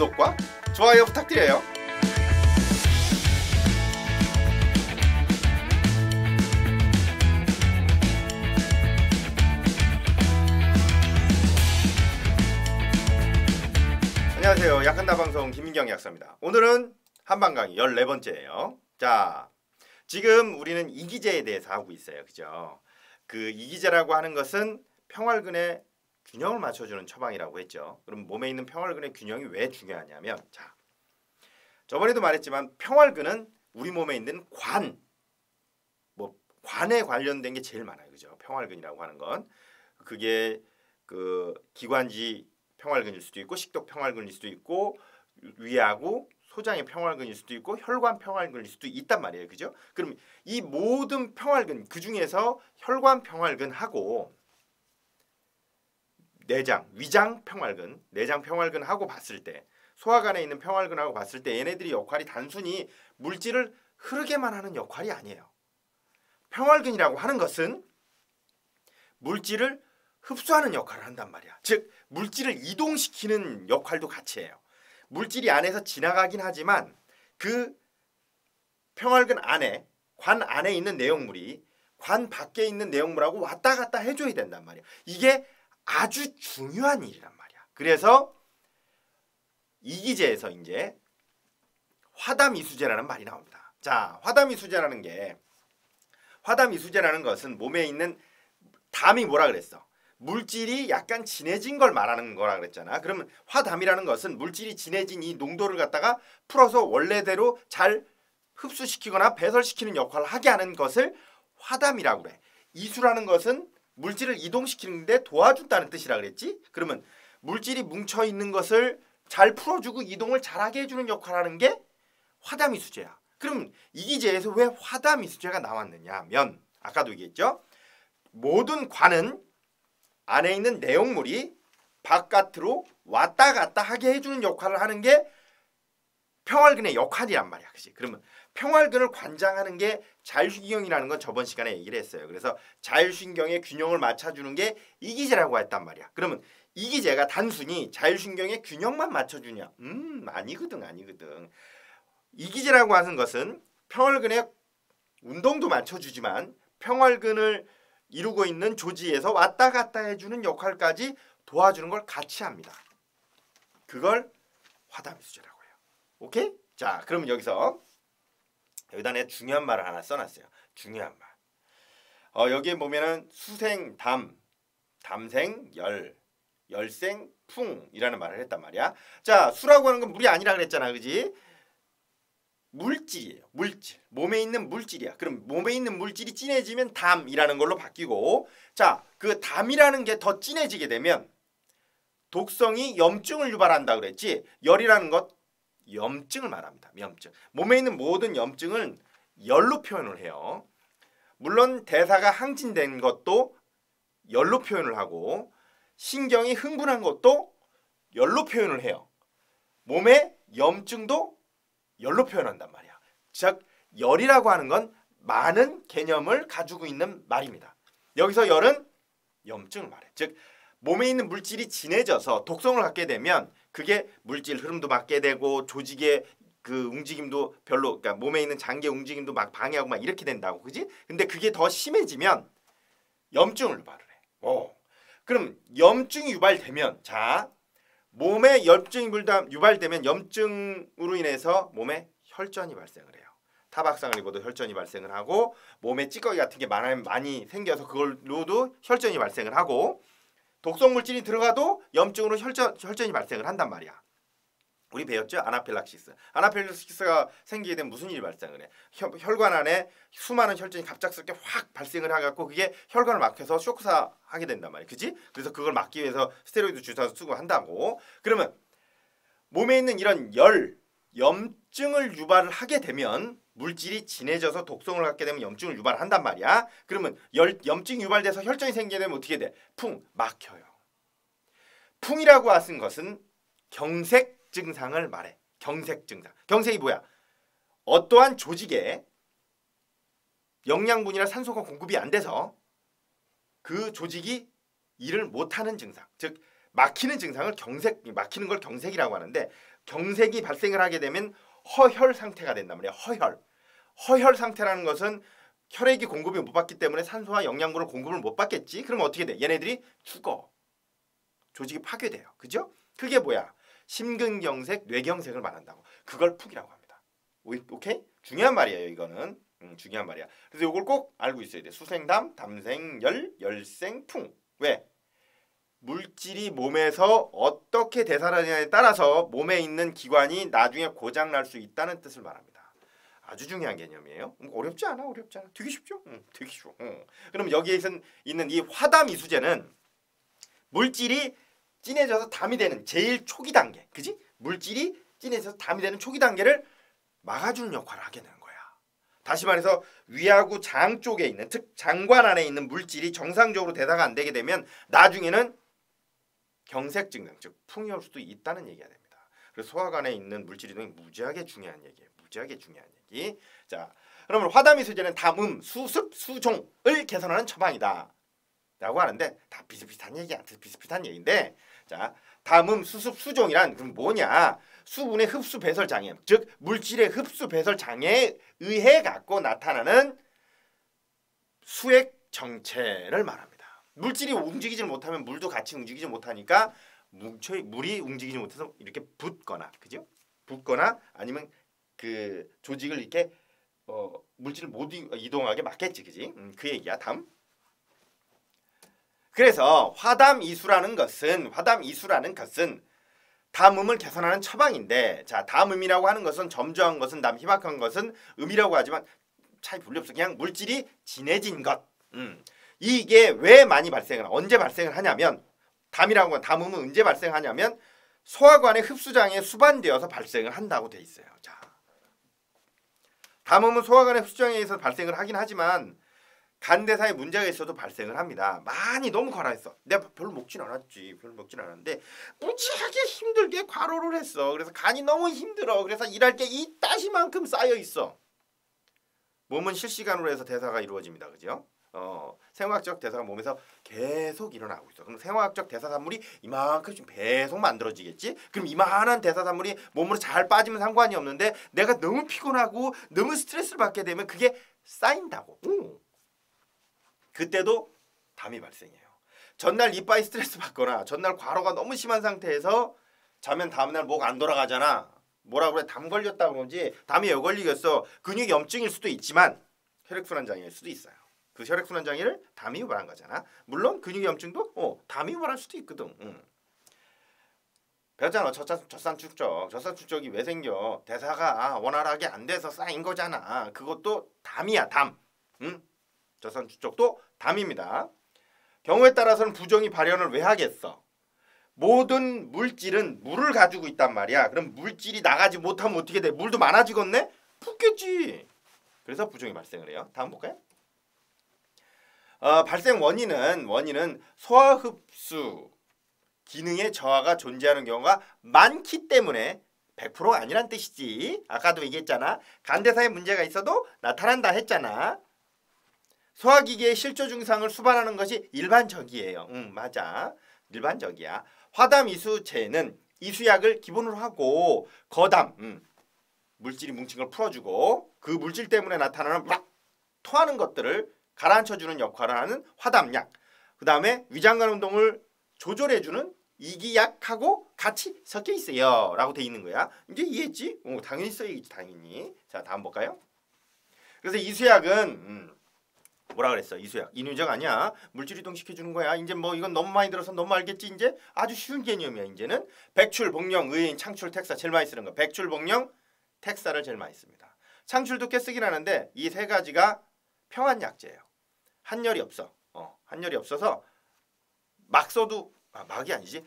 구독과 좋아요 부탁드려요. 안녕하세요. 약한다방송 김민경 약사입니다. 오늘은 한방 강의 14번째예요. 자, 지금 우리는 이기제에 대해서 하고 있어요. 그죠? 그 이기제라고 하는 것은 평활근의 균형을 맞춰주는 처방이라고 했죠. 그럼 몸에 있는 평활근의 균형이 왜 중요하냐면, 자, 저번에도 말했지만 평활근은 우리 몸에 있는 관에 관련된 게 제일 많아요. 그죠? 평활근이라고 하는 건 그게 그 기관지 평활근일 수도 있고 식도 평활근일 수도 있고 위하고 소장의 평활근일 수도 있고 혈관 평활근일 수도 있단 말이에요. 그죠? 그럼 이 모든 평활근 그중에서 혈관 평활근하고 내장, 위장 평활근, 내장 평활근하고 봤을 때 소화관에 있는 평활근하고 봤을 때 얘네들이 역할이 단순히 물질을 흐르게만 하는 역할이 아니에요. 평활근이라고 하는 것은 물질을 흡수하는 역할을 한단 말이야. 즉 물질을 이동시키는 역할도 같이 해요. 물질이 안에서 지나가긴 하지만 그 평활근 안에 관 안에 있는 내용물이 관 밖에 있는 내용물하고 왔다 갔다 해줘야 된단 말이야. 이게 아주 중요한 일이란 말이야. 그래서 이기제에서 이제 화담이수제라는 말이 나옵니다. 자, 화담이수제라는 것은 몸에 있는 담이 뭐라 그랬어? 물질이 약간 진해진 걸 말하는 거라 그랬잖아. 그러면 화담이라는 것은 물질이 진해진 이 농도를 갖다가 풀어서 원래대로 잘 흡수시키거나 배설시키는 역할을 하게 하는 것을 화담이라고 그래. 이수라는 것은 물질을 이동시키는데 도와준다는 뜻이라 그랬지. 그러면 물질이 뭉쳐있는 것을 잘 풀어주고 이동을 잘하게 해주는 역할을 하는 게 화담이수제야. 그럼 이기제에서 왜 화담이수제가 나왔느냐면 아까도 얘기했죠. 모든 관은 안에 있는 내용물이 바깥으로 왔다 갔다 하게 해주는 역할을 하는 게 평활근의 역할이란 말이야. 그치? 그러면 평활근을 관장하는 게 자율신경이라는 건 저번 시간에 얘기를 했어요. 그래서 자율신경의 균형을 맞춰주는 게 이기제라고 했단 말이야. 그러면 이기제가 단순히 자율신경의 균형만 맞춰주냐? 아니거든. 이기제라고 하는 것은 평활근의 운동도 맞춰주지만 평활근을 이루고 있는 조직에서 왔다 갔다 해주는 역할까지 도와주는 걸 같이 합니다. 그걸 화담이수제라고 해요. 오케이? 자, 그러면 여기다 내가 중요한 말을 하나 써놨어요. 중요한 말. 여기에 보면은 수생, 담생, 열생, 풍이라는 말을 했단 말이야. 자, 수라고 하는 건 물이 아니라 그랬잖아. 그지? 물질이에요. 물질. 몸에 있는 물질이야. 그럼 몸에 있는 물질이 진해지면 담이라는 걸로 바뀌고, 자, 그 담이라는 게 더 진해지게 되면 독성이 염증을 유발한다 그랬지. 열이라는 것 염증을 말합니다. 염증. 몸에 있는 모든 염증은 열로 표현을 해요. 물론 대사가 항진된 것도 열로 표현을 하고 신경이 흥분한 것도 열로 표현을 해요. 몸의 염증도 열로 표현한단 말이야. 즉 열이라고 하는 건 많은 개념을 가지고 있는 말입니다. 여기서 열은 염증을 말해. 즉 몸에 있는 물질이 진해져서 독성을 갖게 되면 그게 물질 흐름도 막게 되고 조직의 그 움직임도 별로, 그러니까 몸에 있는 장기의 움직임도 막 방해하고 막 이렇게 된다고, 그지? 근데 그게 더 심해지면 염증을 유발을 해. 그럼 염증이 유발되면, 자, 몸에 염증이 유발되면 염증으로 인해서 몸에 혈전이 발생을 해요. 타박상을 입어도 혈전이 발생을 하고 몸에 찌꺼기 같은 게 많이 생겨서 그걸로도 혈전이 발생을 하고 독성 물질이 들어가도 염증으로 혈전이 발생을 한단 말이야. 우리 배웠죠? 아나필락시스. 아나필락시스가 생기게 되면 무슨 일이 발생을 해? 혈관 안에 수많은 혈전이 갑작스럽게 확 발생을 해갖고 그게 혈관을 막혀서 쇼크사 하게 된단 말이야. 그지? 그래서 그걸 막기 위해서 스테로이드 주사도 쓰고 한다고. 그러면 몸에 있는 이런 염증을 유발을 하게 되면 물질이 진해져서 독성을 갖게 되면 염증을 유발한단 말이야. 그러면 염증이 유발돼서 혈전이 생기게 되면 어떻게 돼? 막혀요. 풍이라고 하는 것은 경색 증상을 말해. 경색 증상. 경색이 뭐야? 어떠한 조직에 영양분이나 산소가 공급이 안 돼서 그 조직이 일을 못하는 증상. 즉 막히는 증상을 막히는 걸 경색이라고 하는데 경색이 발생을 하게 되면 허혈 상태가 된단 말이야. 허혈 상태라는 것은 혈액이 공급이 못 받기 때문에 산소와 영양분을 공급을 못 받겠지. 그럼 어떻게 돼? 얘네들이 죽어. 조직이 파괴돼요. 그죠? 그게 뭐야? 심근경색, 뇌경색을 말한다고. 그걸 푹이라고 합니다. 오케이? 중요한 말이에요. 이거는. 중요한 말이야. 그래서 이걸 꼭 알고 있어야 돼. 수생담, 담생열, 열생풍. 왜? 물질이 몸에서 어떻게 대사하느냐에 따라서 몸에 있는 기관이 나중에 고장 날 수 있다는 뜻을 말합니다. 아주 중요한 개념이에요. 어렵지 않아, 어렵지 않아. 되게 쉽죠? 되게 쉬워. 그럼 여기에 있는 이 화담 이수제는 물질이 진해져서 담이 되는 제일 초기 단계, 그지? 물질이 진해져서 담이 되는 초기 단계를 막아주는 역할을 하게 되는 거야. 다시 말해서 위하고 장 쪽에 있는, 즉 장관 안에 있는 물질이 정상적으로 대사가 안 되게 되면 나중에는 경색증, 즉 풍이 올 수도 있다는 얘기가 됩니다. 그래서 소화관에 있는 물질 이동이 무지하게 중요한 얘기예요. 무지하게 중요한 얘기. 자, 그러면 화담이수제는 담음, 수습, 수종을 개선하는 처방이다 라고 하는데 다 비슷비슷한 얘기야. 비슷비슷한 얘기인데, 자, 담음, 수습, 수종이란 그럼 뭐냐? 수분의 흡수 배설 장애, 즉 물질의 흡수 배설 장애에 의해 갖고 나타나는 수액 정체를 말합니다. 물질이 움직이지 못하면 물도 같이 움직이지 못하니까 물이 움직이지 못해서 이렇게 붓거나, 그죠? 붓거나 아니면 그 조직을 이렇게 물질을 못 이동하게 막겠지, 그지? 그 얘기야. 담. 그래서 화담이수라는 것은 담음을 개선하는 처방인데, 자, 담음이라고 하는 것은 점저한 것은 담, 희박한 것은 음이라고 하지만 차이 별로 없어. 그냥 물질이 진해진 것. 이게 왜 많이 발생을 언제 발생을 하냐면, 담이라고 하는 담음은 언제 발생하냐면 소화관의 흡수장애에 수반되어서 발생을 한다고 돼 있어요. 자, 담음은 소화관의 흡수장애에 의해서 발생을 하긴 하지만 간대사에 문제가 있어도 발생을 합니다. 많이 너무 과라했어. 내가 별로 먹진 않았지. 별로 먹진 않았는데 무지하게 힘들게 과로를 했어. 그래서 간이 너무 힘들어. 그래서 일할 게 이따시만큼 쌓여 있어. 몸은 실시간으로 해서 대사가 이루어집니다. 그죠? 생화학적 대사가 몸에서 계속 일어나고 있어. 그럼 생화학적 대사산물이 이만큼 계속 만들어지겠지? 그럼 이만한 대사산물이 몸으로 잘 빠지면 상관이 없는데 내가 너무 피곤하고 너무 스트레스를 받게 되면 그게 쌓인다고. 그때도 담이 발생해요. 전날 이빠이 스트레스 받거나 전날 과로가 너무 심한 상태에서 자면 다음날 목 안 돌아가잖아. 뭐라 그래? 담 걸렸다 그러지. 담이 왜 걸리겠어? 근육 염증일 수도 있지만 혈액순환 장애일 수도 있어요. 그 혈액순환 장애를 담이 유발한 거잖아. 물론 근육 염증도 담이 유발할 수도 있거든. 배웠잖아. 젖산축적이 왜 생겨? 대사가 원활하게 안 돼서 쌓인 거잖아. 그것도 담이야. 담. 젖산축적도 담입니다. 경우에 따라서는 부종이 발현을 왜 하겠어? 모든 물질은 물을 가지고 있단 말이야. 그럼 물질이 나가지 못하면 어떻게 돼? 물도 많아지겠네? 붓겠지. 그래서 부종이 발생을 해요. 다음 볼까요? 발생 원인은 소화흡수 기능의 저하가 존재하는 경우가 많기 때문에 100%가 아니란 뜻이지. 아까도 얘기했잖아. 간대사에 문제가 있어도 나타난다 했잖아. 소화기계의 실조 증상을 수반하는 것이 일반적이에요. 맞아. 일반적이야. 화담이수제는 이수약을 기본으로 하고 거담, 물질이 뭉친 걸 풀어주고 그 물질 때문에 나타나는 막 토하는 것들을 가라앉혀주는 역할을 하는 화담약, 그 다음에 위장관 운동을 조절해주는 이기약하고 같이 섞여 있어요 라고 돼 있는 거야. 이제 이해했지? 당연히 써야겠지. 당연히. 자, 다음 볼까요? 그래서 이수약은 뭐라 그랬어? 이수약 인유적 아니야. 물질 이동시켜주는 거야. 이제 뭐 이건 너무 많이 들어서 너무 알겠지. 이제 아주 쉬운 개념이야. 이제는 백출, 복령, 의인, 창출, 택사 제일 많이 쓰는 거. 백출, 복령, 택사를 제일 많이 씁니다. 창출도 꽤 쓰긴 하는데 이 세 가지가 평안약제예요. 한열이 없어. 한열이 없어서 막 써도 막이 아니지.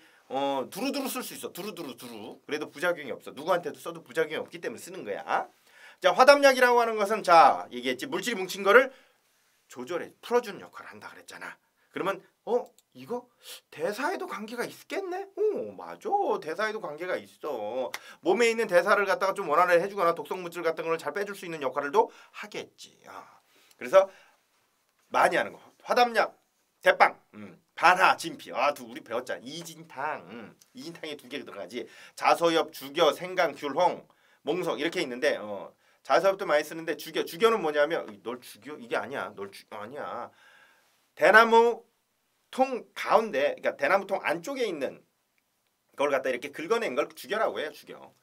두루두루 쓸 수 있어. 두루. 그래도 부작용이 없어. 누구한테도 써도 부작용이 없기 때문에 쓰는 거야. 자, 화담약이라고 하는 것은 자, 얘기했지. 물질이 뭉친 거를 조절해 풀어주는 역할을 한다 그랬잖아. 그러면 이거 대사에도 관계가 있겠네? 맞아. 대사에도 관계가 있어. 몸에 있는 대사를 갖다가 좀 원활하게 해주거나 독성 물질 같은 걸 잘 빼줄 수 있는 역할을도 하겠지. 그래서 많이 하는 거. 화담약, 대빵. 반하, 진피. 우리 배웠잖아. 이진탕. 이진탕에 2개 들어가지. 자서엽, 주겨, 생강, 귤홍, 몽석 이렇게 있는데 자서엽도 많이 쓰는데 주겨는 뭐냐면 널 죽여? 이게 아니야. 아니야. 대나무 통 가운데, 그러니까 대나무 통 안쪽에 있는 그걸 갖다 이렇게 긁어낸 걸 주겨라고 해요. 주겨.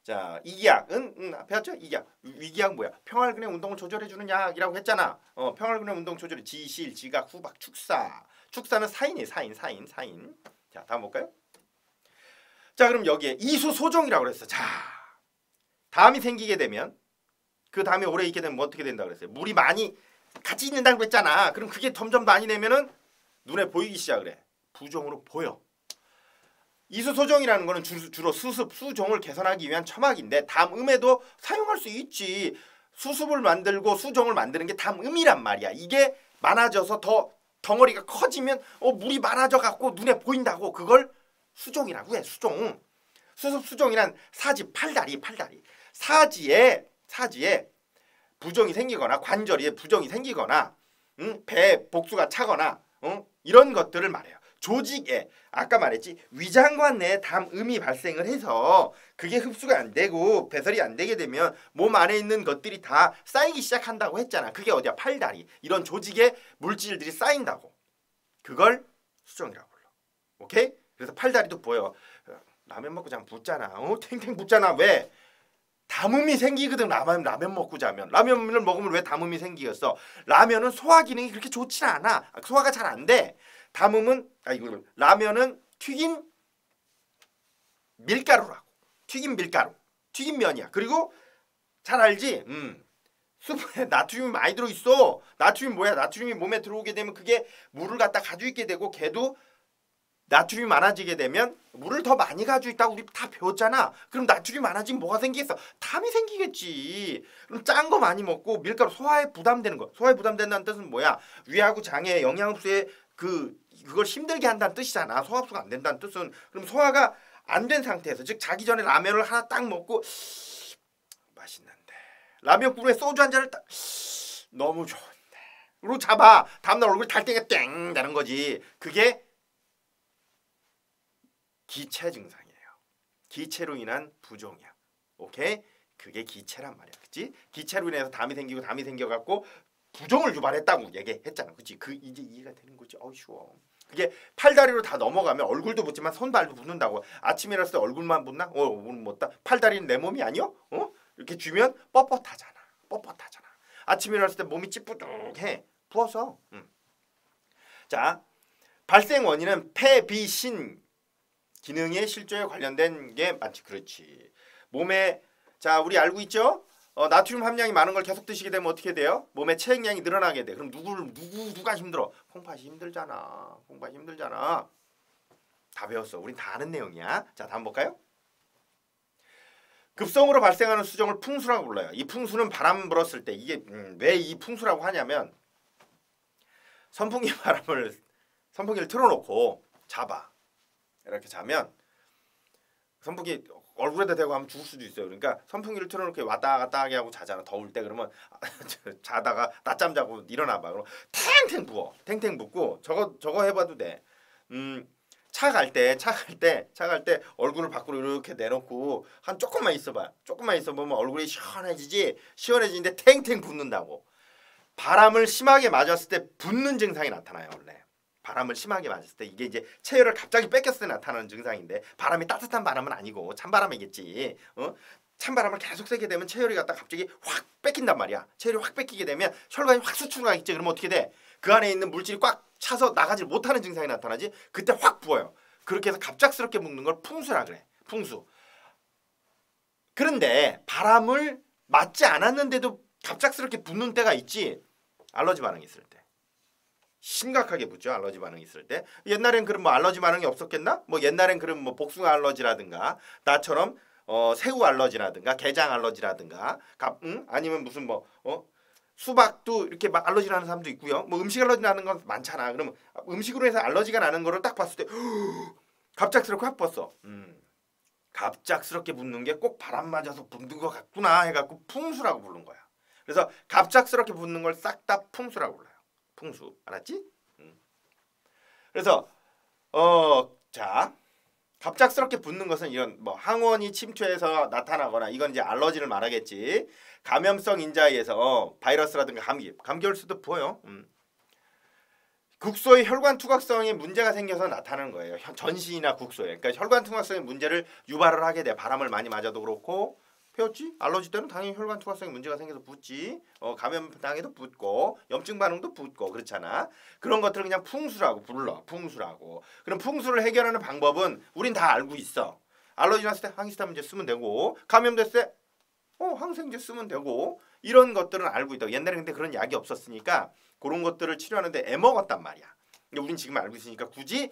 자, 이기약은 배웠죠? 이기약. 위기약 뭐야? 평활근의 운동을 조절해주는 약이라고 했잖아. 평활근의 운동 조절이 지실, 지각, 후박, 축사. 축사는 사인이에요. 사인. 자, 다음 볼까요? 자, 그럼 여기에 이수소종이라고 그랬어. 자, 담이 생기게 되면 그 담이 오래 있게 되면 뭐 어떻게 된다고 그랬어요? 물이 많이 같이 있는다고 그랬잖아. 그럼 그게 점점 많이 되면은 눈에 보이기 시작을 해. 부종으로 보여. 이수소종이라는 거는 주로 수습, 수종을 개선하기 위한 첨학인데 담음에도 사용할 수 있지. 수습을 만들고 수종을 만드는 게 담음이란 말이야. 이게 많아져서 더 덩어리가 커지면 물이 많아져 갖고 눈에 보인다고. 그걸 수종이라고 해. 수종. 수습, 수종이란 사지, 팔다리. 사지에 부종이 생기거나 관절에 부종이 생기거나 배 복수가 차거나 이런 것들을 말해요. 조직에 아까 말했지 위장관 내에 담음이 발생을 해서 그게 흡수가 안 되고 배설이 안 되게 되면 몸 안에 있는 것들이 다 쌓이기 시작한다고 했잖아. 그게 어디야? 팔다리. 이런 조직에 물질들이 쌓인다고. 그걸 수종이라고 불러. 오케이? 그래서 팔다리도 보여. 라면 먹고 자면 붓잖아. 탱탱 붓잖아. 왜? 담음이 생기거든. 라면 먹고 자면. 라면을 먹으면 왜 담음이 생기겠어? 라면은 소화 기능이 그렇게 좋지 않아. 소화가 잘 안 돼. 담음은 라면은 튀긴 밀가루라고. 튀긴 밀가루. 튀긴 면이야. 그리고 잘 알지? 수분에 나트륨이 많이 들어있어. 나트륨이 뭐야? 나트륨이 몸에 들어오게 되면 그게 물을 갖다 가지고 있게 되고 걔도 나트륨이 많아지게 되면 물을 더 많이 가지고 있다고 우리 다 배웠잖아. 그럼 나트륨이 많아지면 뭐가 생기겠어? 담이 생기겠지. 그럼 짠 거 많이 먹고 밀가루 소화에 부담되는 거. 소화에 부담된다는 뜻은 뭐야? 위하고 장에 영양 흡수에 그걸 힘들게 한다는 뜻이잖아. 소화 흡수가 안 된다는 뜻은. 그럼 소화가 안 된 상태에서 즉 자기 전에 라면을 하나 딱 먹고 맛있는데 라면 꿀에 소주 한 잔을 딱 너무 좋은데 그리고 잡아. 다음날 얼굴 달때가 땡 나는 거지. 그게 기체 증상이에요. 기체로 인한 부종이야. 오케이? 그게 기체란 말이야. 그치? 기체로 인해서 담이 생겨갖고 부종을 유발했다고 얘기했잖아. 그치? 이제 이해가 되는 거지. 쉬워. 그게 팔다리로 다 넘어가면 얼굴도 붓지만 손발도 붓는다고. 아침에 일어났을 때 얼굴만 붓나? 오늘 못다. 팔다리는 내 몸이 아니요? 이렇게 쥐면 뻣뻣하잖아. 아침에 일어났을 때 몸이 찌뿌둥해. 부어서. 자, 발생 원인은 폐, 비, 신 기능의 실조에 관련된 게 맞지. 그렇지. 몸에 자 우리 알고 있죠? 나트륨 함량이 많은 걸 계속 드시게 되면 어떻게 돼요? 몸의 체액량이 늘어나게 돼. 그럼 누가 힘들어? 콩팥이 힘들잖아. 다 배웠어. 우린 다 아는 내용이야. 자, 다음 볼까요? 급성으로 발생하는 수종을 풍수라고 불러요. 이 풍수는 바람 불었을 때 이게 왜 이 풍수라고 하냐면 선풍기를 틀어놓고 잡아. 이렇게 자면 선풍기 얼굴에다 대고 하면 죽을 수도 있어요. 그러니까 선풍기를 틀어놓고 왔다 갔다 하게 하고 자잖아. 더울 때. 그러면 자다가 낮잠 자고 일어나봐. 그럼 탱탱 부어. 탱탱 붓고 저거 해봐도 돼. 차 갈 때 얼굴을 밖으로 이렇게 내놓고 한 조금만 있어보면 얼굴이 시원해지는데 탱탱 붓는다고. 바람을 심하게 맞았을 때 붓는 증상이 나타나요. 원래 바람을 심하게 맞았을 때 이게 이제 체열을 갑자기 뺏겼을 때 나타나는 증상인데 바람이 따뜻한 바람은 아니고 찬바람이겠지. 찬바람을 계속 쐬게 되면 체열이 갖다 갑자기 확 뺏긴단 말이야. 체열이 확 뺏기게 되면 혈관이 확 수축하겠지. 그러면 어떻게 돼? 그 안에 있는 물질이 꽉 차서 나가지 못하는 증상이 나타나지. 그때 확 부어요. 그렇게 해서 갑작스럽게 붓는 걸 풍수라 그래. 풍수. 그런데 바람을 맞지 않았는데도 갑작스럽게 붓는 때가 있지. 알러지 반응이 있을 때. 심각하게 붓죠. 알러지 반응이 있을 때. 옛날엔 그럼 뭐 알러지 반응이 없었겠나? 뭐 옛날엔 그럼 뭐 복숭아 알러지라든가 나처럼 새우 알러지라든가 게장 알러지라든가 아니면 무슨 뭐 수박도 이렇게 막 알러지 나는 사람도 있고요. 뭐 음식 알러지 나는 건 많잖아. 그러면 음식으로 해서 알러지가 나는 거를 딱 봤을 때 갑작스럽게 확 붓어. 갑작스럽게 붓는 게 꼭 바람 맞아서 붓는 것 같구나 해갖고 풍수라고 부르는 거야. 그래서 갑작스럽게 붓는 걸 싹 다 풍수라고 불러요. 풍수. 알았지? 그래서 자, 갑작스럽게 붓는 것은 이런 뭐 항원이 침투해서 나타나거나 이건 이제 알러지를 말하겠지. 감염성 인자에 의해서 바이러스라든가 감기올 수도 부어요. 국소의 혈관 투각성에 문제가 생겨서 나타나는 거예요. 전신이나 국소에. 그러니까 혈관 투각성의 문제를 유발을 하게 돼. 바람을 많이 맞아도 그렇고. 배웠지? 알러지 때는 당연히 혈관 투과성에 문제가 생겨서 붓지. 감염 당해도 붓고 염증 반응도 붓고 그렇잖아. 그런 것들을 그냥 풍수라고 불러. 풍수라고. 그럼 풍수를 해결하는 방법은 우린 다 알고 있어. 알러지 났을 때 항히스타민제 쓰면 되고 감염됐을 때 항생제 쓰면 되고 이런 것들은 알고 있다. 옛날에 근데 그런 약이 없었으니까 그런 것들을 치료하는데 애먹었단 말이야. 근데 우린 지금 알고 있으니까 굳이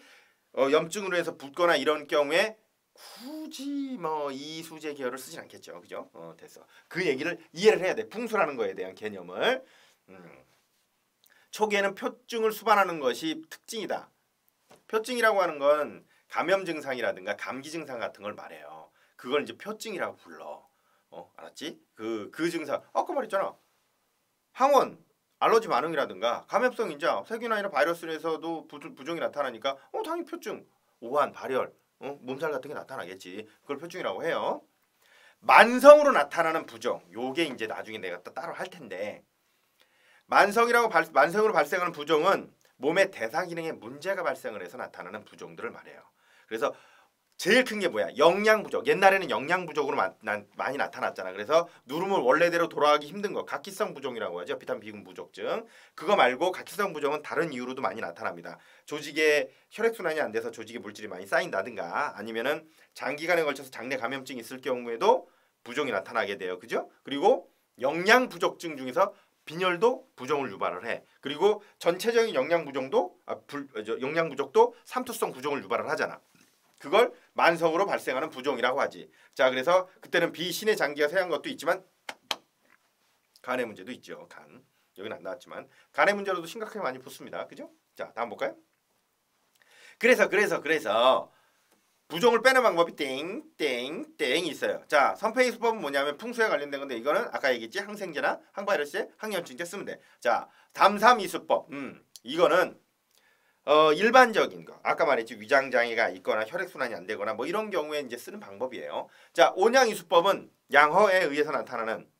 염증으로 해서 붓거나 이런 경우에 굳이 뭐 이수제 계열을 쓰진 않겠죠. 그죠? 됐어. 그 얘기를 이해를 해야 돼. 풍수라는 거에 대한 개념을. 초기에는 표증을 수반하는 것이 특징이다. 표증이라고 하는 건 감염 증상이라든가 감기 증상 같은 걸 말해요. 그걸 이제 표증이라고 불러. 알았지? 그 증상. 아까 말했잖아. 항원, 알러지 반응이라든가 감염성 인자, 세균이나 바이러스에서도 부종이 나타나니까 당연히 표증, 오한, 발열, 몸살 같은 게 나타나겠지. 그걸 표증이라고 해요. 만성으로 나타나는 부종. 요게 이제 나중에 내가 또 따로 할 텐데. 만성으로 발생하는 부종은 몸의 대사 기능에 문제가 발생을 해서 나타나는 부종들을 말해요. 그래서 제일 큰 게 뭐야? 영양 부족. 옛날에는 영양 부족으로 많이 나타났잖아. 그래서 누름을 원래대로 돌아가기 힘든 거. 각기성 부종이라고 하죠. 비타민 B군 부족증. 그거 말고 각기성 부종은 다른 이유로도 많이 나타납니다. 조직에 혈액순환이 안 돼서 조직에 물질이 많이 쌓인다든가 아니면은 장기간에 걸쳐서 장내 감염증이 있을 경우에도 부종이 나타나게 돼요. 그죠? 그리고 영양 부족증 중에서 빈혈도 부종을 유발을 해. 그리고 전체적인 영양 부족도 삼투성 부종을 유발을 하잖아. 그걸 만성으로 발생하는 부종이라고 하지. 자, 그래서 그때는 비신의 장기가 세한 것도 있지만 간의 문제도 있죠. 간. 여기는 안 나왔지만 간의 문제로도 심각하게 많이 붙습니다. 그죠? 자, 다음 볼까요? 그래서 부종을 빼는 방법이 땡땡땡이 있어요. 자, 선폐의 수법은 뭐냐면 풍수에 관련된 건데 이거는 아까 얘기했지. 항생제나 항바이러스제, 항염증제 쓰면 돼. 자, 담삼이수법. 이거는 일반적인 거. 아까 말했지. 위장 장애가 있거나 혈액 순환이 안 되거나 뭐 이런 경우에 이제 쓰는 방법이에요. 자, 온양이수법은 양허에 의해서 나타나는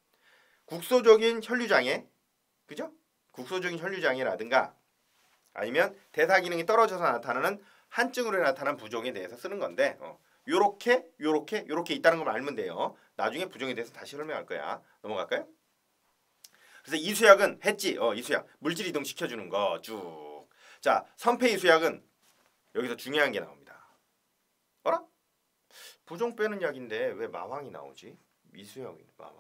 국소적인 혈류 장애. 그죠? 국소적인 혈류 장애라든가 아니면 대사 기능이 떨어져서 나타나는 한증으로 나타난 부종에 대해서 쓰는 건데 요렇게 있다는 걸 알면 돼요. 나중에 부종에 대해서 다시 설명할 거야. 넘어갈까요? 그래서 이수약은 했지. 이수약. 물질 이동 시켜주는 거 쭉. 자, 선폐 이수약은 여기서 중요한 게 나옵니다. 어라? 부종 빼는 약인데 왜 마황이 나오지? 이수약이 마황.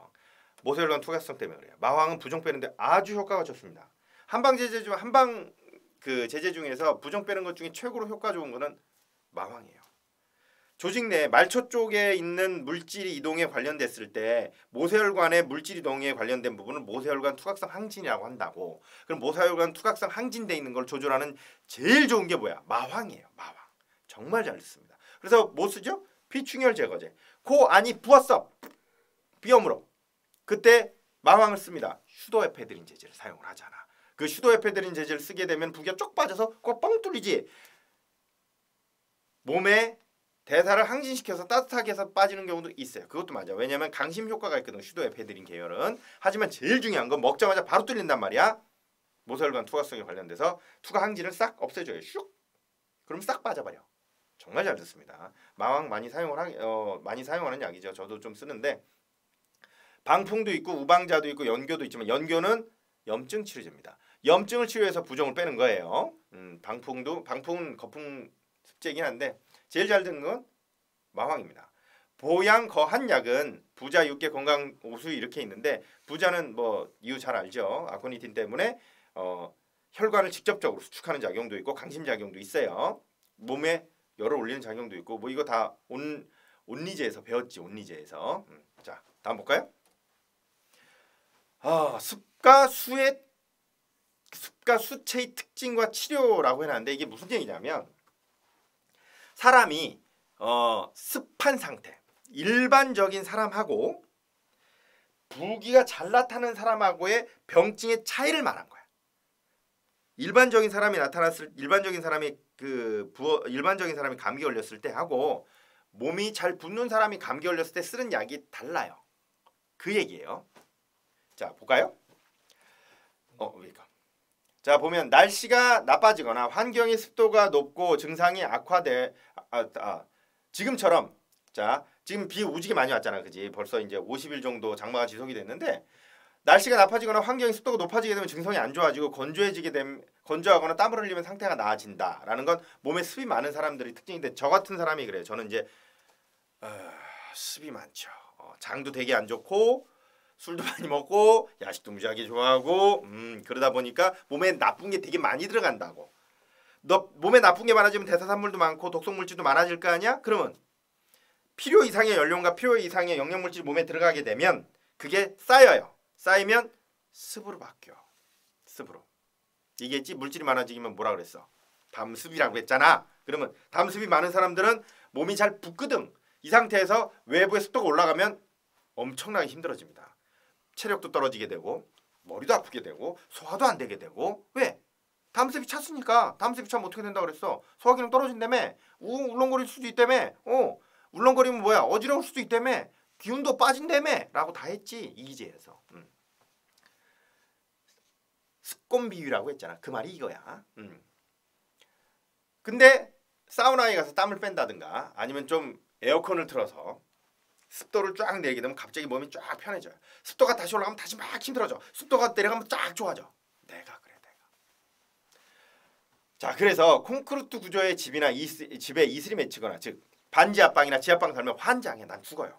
모세혈관 투과성 때문에 그래요. 마황은 부종 빼는데 아주 효과가 좋습니다. 한방 제제 중에서 부종 빼는 것 중에 최고로 효과 좋은 거는 마황이에요. 조직 내 말초 쪽에 있는 물질 이동에 관련됐을 때 모세혈관의 물질 이동에 관련된 부분은 모세혈관 투각성 항진이라고 한다고. 그럼 모세혈관 투각성 항진돼 있는 걸 조절하는 제일 좋은 게 뭐야? 마황이에요. 마황. 정말 잘 쓰습니다. 그래서 뭐 쓰죠? 피충혈 제거제. 코 안이 부었어. 비염으로. 그때 마황을 씁니다. 슈도에페드린 제제를 사용을 하잖아. 그 슈도에페드린 제제를 쓰게 되면 부기가 쪽 빠져서 코 뻥 뚫리지. 몸에 대사를 항진시켜서 따뜻하게 해서 빠지는 경우도 있어요. 그것도 맞아. 왜냐하면 강심 효과가 있거든. 슈도에페드린 계열은. 하지만 제일 중요한 건 먹자마자 바로 뚫린단 말이야. 모세혈관 투과성에 관련돼서 투과 항진을 싹 없애줘요. 슉. 그럼 싹 빠져버려. 정말 잘 듣습니다. 마왕 많이 사용하는 약이죠. 저도 좀 쓰는데 방풍도 있고 우방자도 있고 연교도 있지만 연교는 염증 치료제입니다. 염증을 치료해서 부종을 빼는 거예요. 방풍은 거품 습제이긴 한데 제일 잘 듣는 건 마황입니다. 보양 거한 약은 부자, 육계, 건강, 오수 이렇게 있는데 부자는 뭐 이유 잘 알죠. 아코니틴 때문에 혈관을 직접적으로 수축하는 작용도 있고 강심 작용도 있어요. 몸에 열을 올리는 작용도 있고 뭐 이거 다 온리제에서 배웠지. 온리제에서. 자, 다음 볼까요? 습과 수체의 특징과 치료라고 해놨는데 이게 무슨 얘기냐면 사람이 습한 상태, 일반적인 사람하고 부기가 잘 나타나는 사람하고의 병증의 차이를 말한 거야. 일반적인 사람이 일반적인 사람이 일반적인 사람이 감기 걸렸을 때 하고 몸이 잘 붓는 사람이 감기 걸렸을 때 쓰는 약이 달라요. 그 얘기예요. 자, 볼까요? 그러니까. 자, 보면 날씨가 나빠지거나 환경의 습도가 높고 증상이 악화돼 지금처럼 자, 지금 비 오지게 많이 왔잖아. 그지? 벌써 이제 50일 정도 장마가 지속이 됐는데 날씨가 나빠지거나 환경의 습도가 높아지게 되면 증상이 안 좋아지고 건조하거나 땀을 흘리면 상태가 나아진다라는 건 몸에 습이 많은 사람들이 특징인데 저 같은 사람이 그래요. 저는 이제 습이 많죠. 장도 되게 안 좋고 술도 많이 먹고 야식도 무지하게 좋아하고 그러다 보니까 몸에 나쁜 게 되게 많이 들어간다고. 너 몸에 나쁜 게 많아지면 대사산물도 많고 독성물질도 많아질 거 아니야? 그러면 필요 이상의 연료가 필요 이상의 영양물질이 몸에 들어가게 되면 그게 쌓여요. 쌓이면 습으로 바뀌어. 습으로. 이게지 물질이 많아지면 뭐라 그랬어? 담습이라고 했잖아. 그러면 담습이 많은 사람들은 몸이 잘 붓거든. 이 상태에서 외부의 습도가 올라가면 엄청나게 힘들어집니다. 체력도 떨어지게 되고 머리도 아프게 되고 소화도 안 되게 되고 왜? 담습이 찼으니까. 담습이 차면 어떻게 된다고 그랬어? 소화 기능 떨어진다며. 울렁거릴 수도 있다며. 울렁거리면 뭐야? 어지러울 수도 있다며. 기운도 빠진다며. 라고 다 했지. 이기재에서. 습곤 비유라고 했잖아. 그 말이 이거야. 근데 사우나에 가서 땀을 뺀다든가 아니면 좀 에어컨을 틀어서 습도를 쫙 내게 되면 갑자기 몸이 쫙 편해져요. 습도가 다시 올라가면 다시 막 힘들어져. 습도가 내려가면 쫙 좋아져. 내가 그래. 자, 그래서 콘크리트 구조의 집에 이슬이 맺히거나 즉 반지 합방이나 지합방 살면 환장해. 난 죽어요.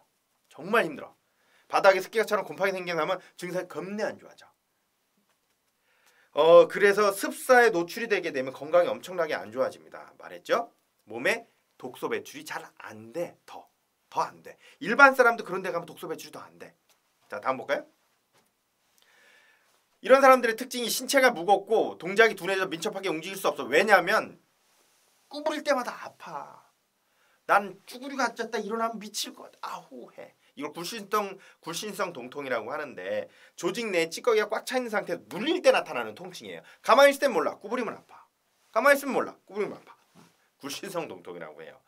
정말 힘들어. 바닥에 습기가처럼 곰팡이 생겨나면 증상이 겁내 안 좋아져. 그래서 습사에 노출이 되게 되면 건강이 엄청나게 안 좋아집니다. 말했죠? 몸에 독소 배출이 잘 안 돼. 더 안 돼. 일반 사람도 그런 데 가면 독소 배출이 더 안 돼. 자, 다음 볼까요? 이런 사람들의 특징이 신체가 무겁고 동작이 둔해져 민첩하게 움직일 수 없어. 왜냐하면 구부릴 때마다 아파. 난 쭈구리가 앉았다 일어나면 미칠 것 같아. 아우 해. 이걸 굴신성 동통이라고 하는데 조직 내에 찌꺼기가 꽉 차 있는 상태에서 눌릴 때 나타나는 통증이에요. 가만히 있을 땐 몰라. 구부리면 아파. 가만히 있으면 몰라. 구부리면 아파. 굴신성 동통이라고 해요.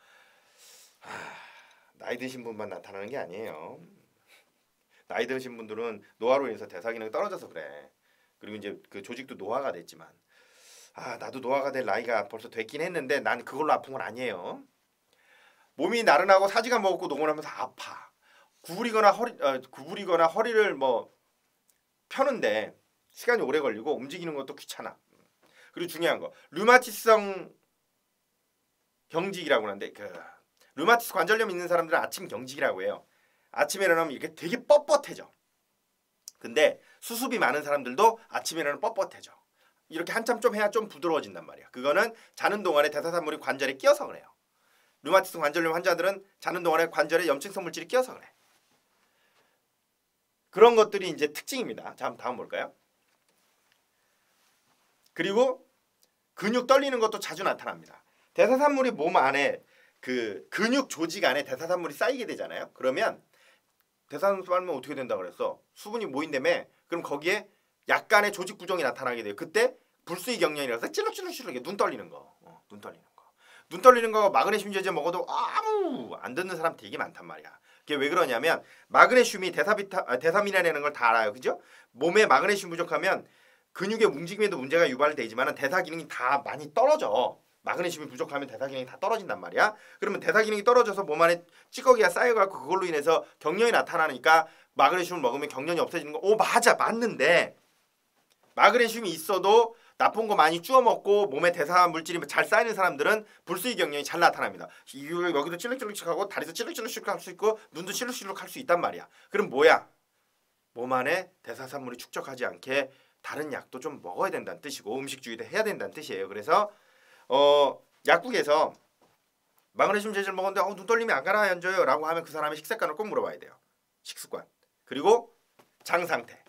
나이 드신 분만 나타나는 게 아니에요. 나이 드신 분들은 노화로 인해서 대사 기능이 떨어져서 그래. 그리고 이제 그 조직도 노화가 됐지만 나도 노화가 될 나이가 벌써 됐긴 했는데 난 그걸로 아픈 건 아니에요. 몸이 나른하고 사지가 먹고 노곤하면서 아파. 구부리거나 허리를 뭐 펴는데 시간이 오래 걸리고 움직이는 것도 귀찮아. 그리고 중요한 거 류마티스성 경직이라고 하는데 류마티스 관절염 있는 사람들은 아침 경직이라고 해요. 아침에 일어나면 이렇게 되게 뻣뻣해져. 근데 수습이 많은 사람들도 아침에 일어나면 뻣뻣해져. 이렇게 한참 좀 해야 좀 부드러워진단 말이야. 그거는 자는 동안에 대사산물이 관절에 끼어서 그래요. 류마티스 관절염 환자들은 자는 동안에 관절에 염증성 물질이 끼어서 그래. 그런 것들이 이제 특징입니다. 자, 다음 볼까요? 그리고 근육 떨리는 것도 자주 나타납니다. 대사산물이 몸 안에 그 근육 조직 안에 대사산물이 쌓이게 되잖아요. 그러면 대사산물 쌓이면 어떻게 된다고 그랬어? 수분이 모인다며. 그럼 거기에 약간의 조직 부종이 나타나게 돼요. 그때 불수의 경련이라서 찌르찌르찌르 눈 떨리는 거. 눈 떨리는 거 마그네슘 제제 먹어도 아무 안 듣는 사람 되게 많단 말이야. 그게 왜 그러냐면 마그네슘이 대사미네라는 걸 다 알아요. 그죠? 몸에 마그네슘 부족하면 근육의 움직임에도 문제가 유발되지만 대사 기능이 다 많이 떨어져. 마그네슘이 부족하면 대사 기능이 다 떨어진단 말이야. 그러면 대사 기능이 떨어져서 몸 안에 찌꺼기가 쌓여갖고 그걸로 인해서 경련이 나타나니까 마그네슘을 먹으면 경련이 없어지는 거. 맞아. 맞는데 마그네슘이 있어도 나쁜 거 많이 주워 먹고 몸에 대사 물질이 잘 쌓이는 사람들은 불수의 경련이 잘 나타납니다. 여기도 찔륵찔륵하고 다리도 찔륵찔륵 할 수 있고 눈도 찔륵찔륵 할 수 있단 말이야. 그럼 뭐야? 몸 안에 대사산물이 축적하지 않게 다른 약도 좀 먹어야 된다는 뜻이고 음식주의도 해야 된다는 뜻이에요. 그래서 약국에서 마그네슘 제제를 먹었는데 눈 떨림이 안 가라앉아요 라고 하면 그 사람의 식습관을 꼭 물어봐야 돼요. 식습관. 그리고 장 상태.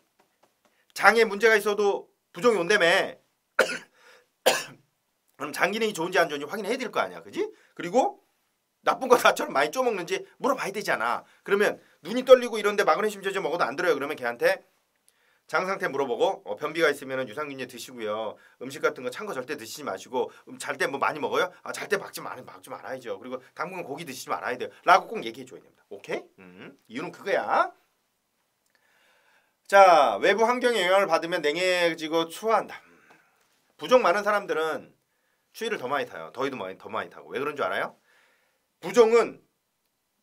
장에 문제가 있어도 부종이 온다며. 그럼 장 기능이 좋은지 안 좋은지 확인해야 될 거 아니야. 그지? 그리고 나쁜 거 나처럼 많이 쪼먹는지 물어봐야 되잖아. 그러면 눈이 떨리고 이런데 마그네슘 제제 먹어도 안 들어요. 그러면 걔한테 장 상태 물어보고 변비가 있으면 유산균제 드시고요. 음식 같은 거 찬 거 절대 드시지 마시고 잘 때 뭐 많이 먹어요? 잘 때 먹지 말아야죠. 그리고 당분간 고기 드시지 말아야 돼요. 라고 꼭 얘기해 줘야 됩니다. 오케이? 이유는 그거야. 자, 외부 환경의 영향을 받으면 냉해지고 추워한다. 부종 많은 사람들은 추위를 더 많이 타요. 더위도 더 많이 타고. 왜 그런 줄 알아요? 부종은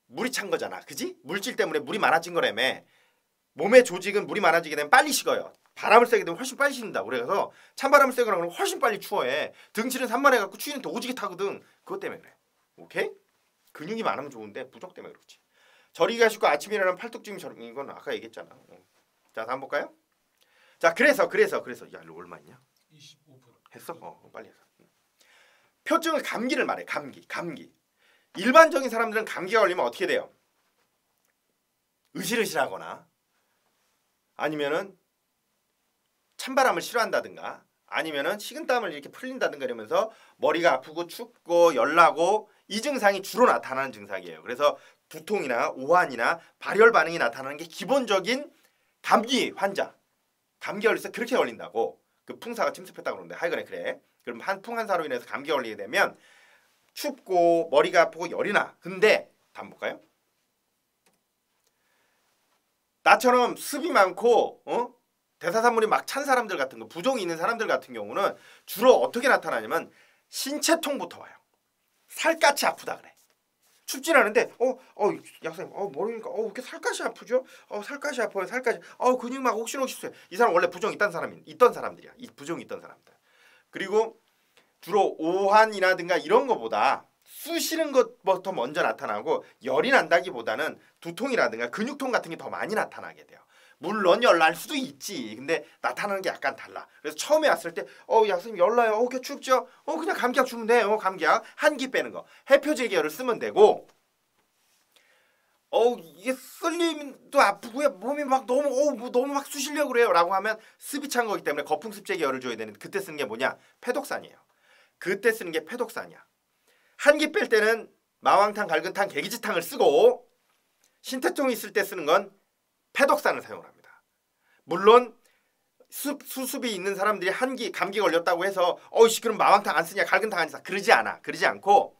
물이 찬 거잖아. 그지? 물질 때문에 물이 많아진 거라며. 몸의 조직은 물이 많아지게 되면 빨리 식어요. 바람을 쐬게 되면 훨씬 빨리 식는다. 그래서 찬바람을 쐬거나 그러면 훨씬 빨리 추워해. 등치는 산만해갖고 추위는 더 오지게 타거든. 그것 때문에 그래. 오케이? 근육이 많으면 좋은데 부종 때문에 그렇지. 저리가 쉽고 아침에 일어나면 팔뚝증이 저리는 건 아까 얘기했잖아. 자, 다음 볼까요? 자, 그래서 야, 이거 얼마 있냐? 25%. 했어? 빨리 해서. 표증은 감기를 말해. 감기. 일반적인 사람들은 감기가 걸리면 어떻게 돼요? 으실으실하거나 아니면은 찬바람을 싫어한다든가 아니면은 식은땀을 이렇게 풀린다든가 이러면서 머리가 아프고 춥고 열나고 이 증상이 주로 나타나는 증상이에요. 그래서 두통이나 오한이나 발열 반응이 나타나는 게 기본적인 감기 환자. 감기 걸려서 그렇게 걸린다고. 그 풍사가 침습했다고 그러는데 하여간에 그래. 그럼 풍한사로 인해서 감기 걸리게 되면 춥고 머리가 아프고 열이 나. 근데 다음 볼까요? 나처럼 습이 많고 대사산물이 막 찬 사람들 같은 거, 부종이 있는 사람들 같은 경우는 주로 어떻게 나타나냐면 신체통부터 와요. 살갗이 아프다 그래. 춥진 않은데 약사님 머리니까 왜 이렇게 살갗이 아프죠? 살갗이 아파요. 살갗이 근육 막 옥신옥신해. 이 사람 원래 부종 있던 사람들이야. 이 부종이 있던 사람들. 그리고 주로 오한이라든가 이런 거보다 쑤시는 것부터 먼저 나타나고 열이 난다기보다는 두통이라든가 근육통 같은 게 더 많이 나타나게 돼요. 물론 열 날 수도 있지. 근데 나타나는 게 약간 달라. 그래서 처음에 왔을 때 약사님 열 나요. 그게 춥죠? 그냥 감기약 주면 돼. 감기약 한기 빼는 거. 해표제기열을 쓰면 되고 이게 쓸림도 아프고요. 몸이 막 너무 막 쑤시려고 그래요. 라고 하면 습이 찬 거기 때문에 거풍습제기열을 줘야 되는데 그때 쓰는 게 뭐냐? 페독산이에요. 그때 쓰는 게 페독산이야. 한기 뺄 때는 마왕탕, 갈근탕, 개기지탕을 쓰고 신태통이 있을 때 쓰는 건 페독산을 사용을 합니다. 물론 수습이 있는 사람들이 감기 걸렸다고 해서 그럼 마왕탕 안 쓰냐 갈근탕 안 쓰냐 그러지 않아. 그러지 않고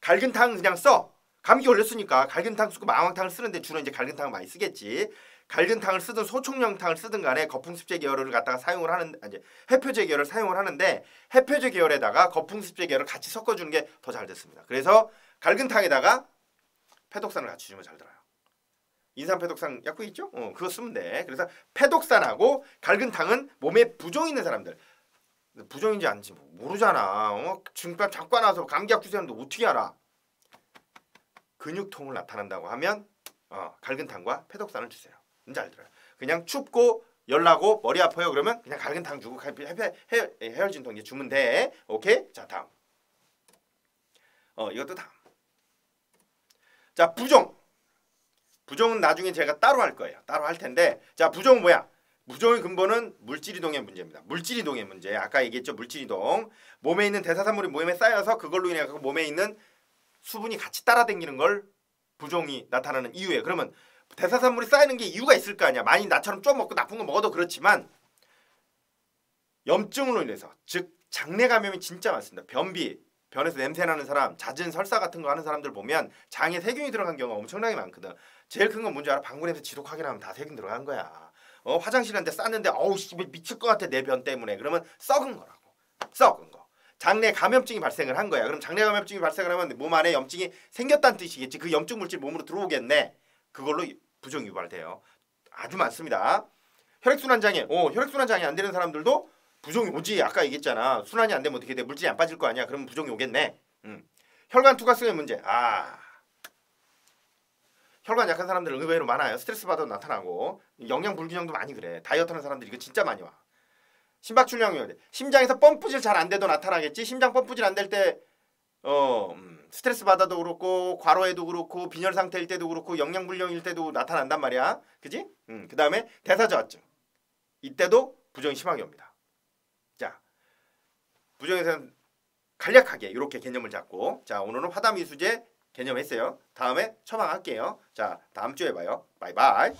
갈근탕 그냥 써. 감기 걸렸으니까 갈근탕 쓰고 마왕탕을 쓰는데 주로 이제 갈근탕을 많이 쓰겠지. 갈근탕을 쓰든 소총령탕을 쓰든 간에 거풍습제 계열을 갖다가 사용을 하는 이제 해표제 계열을 사용을 하는데 해표제 계열에다가 거풍습제 계열을 같이 섞어주는 게 더 잘 됐습니다. 그래서 갈근탕에다가 페독산을 같이 주면 잘 들어요. 인삼페독산 약국 있죠? 그거 쓰면 돼. 그래서 페독산하고 갈근탕은 몸에 부종 있는 사람들 부종인지 아닌지 모르잖아. 지금 잠깐 와서 감기약 주세요 하는데 어떻게 알아? 근육통을 나타난다고 하면 갈근탕과 페독산을 주세요. 이제 알더라고요. 그냥 춥고 열나고 머리 아파요 그러면 그냥 갈근탕 주고 해열진통 이제 주면 돼. 오케이? 자 다음. 이것도 다음. 자 부종은 나중에 제가 따로 할 거예요. 따로 할 텐데 자 부종은 뭐야? 부종의 근본은 물질이동의 문제입니다. 물질이동의 문제. 아까 얘기했죠. 물질이동. 몸에 있는 대사산물이 몸에 쌓여서 그걸로 인해 몸에 있는 수분이 같이 따라다니는 걸 부종이 나타나는 이유예요. 그러면 대사산물이 쌓이는 게 이유가 있을 거 아니야. 많이 나처럼 좀 먹고 나쁜 거 먹어도 그렇지만 염증으로 인해서 즉 장내 감염이 진짜 많습니다. 변에서 냄새 나는 사람, 잦은 설사 같은 거 하는 사람들 보면 장에 세균이 들어간 경우가 엄청나게 많거든. 제일 큰 건 뭔지 알아? 방구 냄새 지독하게 나면 다 세균 들어간 거야. 화장실 한데 쌌는데 미칠 것 같아 내 변 때문에. 그러면 썩은 거라고. 썩은 거. 장내 감염증이 발생을 한 거야. 그럼 장내 감염증이 발생을 하면 몸 안에 염증이 생겼다는 뜻이겠지. 그 염증 물질 몸으로 들어오겠네. 그걸로 부종 유발돼요. 아주 많습니다. 혈액순환장애. 혈액순환장애 안 되는 사람들도 부종이 오지. 아까 얘기했잖아. 순환이 안 되면 어떻게 돼? 물질이 안 빠질 거 아니야. 그러면 부종이 오겠네. 혈관 투과성의 문제. 혈관 약한 사람들은 의외로 많아요. 스트레스 받아도 나타나고 영양 불균형도 많이 그래. 다이어트 하는 사람들이 이거 진짜 많이 와. 심박출량이 심장에서 펌프질 잘 안 돼도 나타나겠지. 심장 펌프질 안 될 때 스트레스 받아도 그렇고 과로해도 그렇고 빈혈 상태일 때도 그렇고 영양 불량일 때도 나타난단 말이야. 그지? 그 다음에 대사저하증. 이때도 부종이 심하게 옵니다. 자, 부종에서는 간략하게 이렇게 개념을 잡고 자 오늘은 화담이수제 개념했어요. 다음에 처방할게요. 자 다음 주에 봐요. 바이바이.